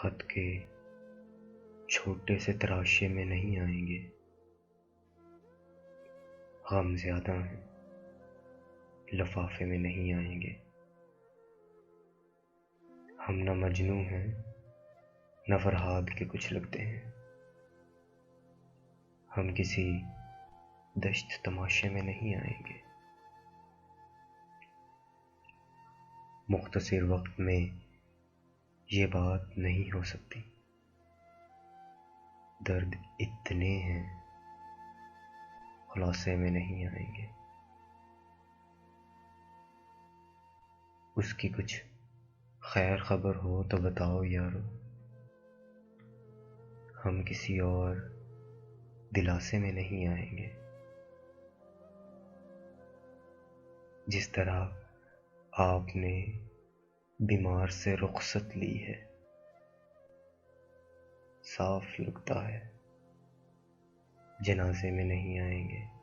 خط کے چھوٹے سے تراشے میں نہیں آئیں گے۔ غم زیادہ ہیں، لفافے میں نہیں آئیں گے۔ ہم نہ مجنوں ہیں، نہ فرہاد کے کچھ لگتے ہیں۔ ہم کسی دشت تماشے میں نہیں آئیں گے۔ مختصر وقت میں یہ بات نہیں ہو سکتی۔ درد اتنے ہیں، خلاصے میں نہیں آئیں گے۔ اس کی کچھ خیر خبر ہو تو بتاؤ یارو، ہم کسی اور دلاسے میں نہیں آئیں گے۔ جس طرح آپ نے بیمار سے رخصت لی ہے، صاف لگتا ہے جنازے میں نہیں آئیں گے۔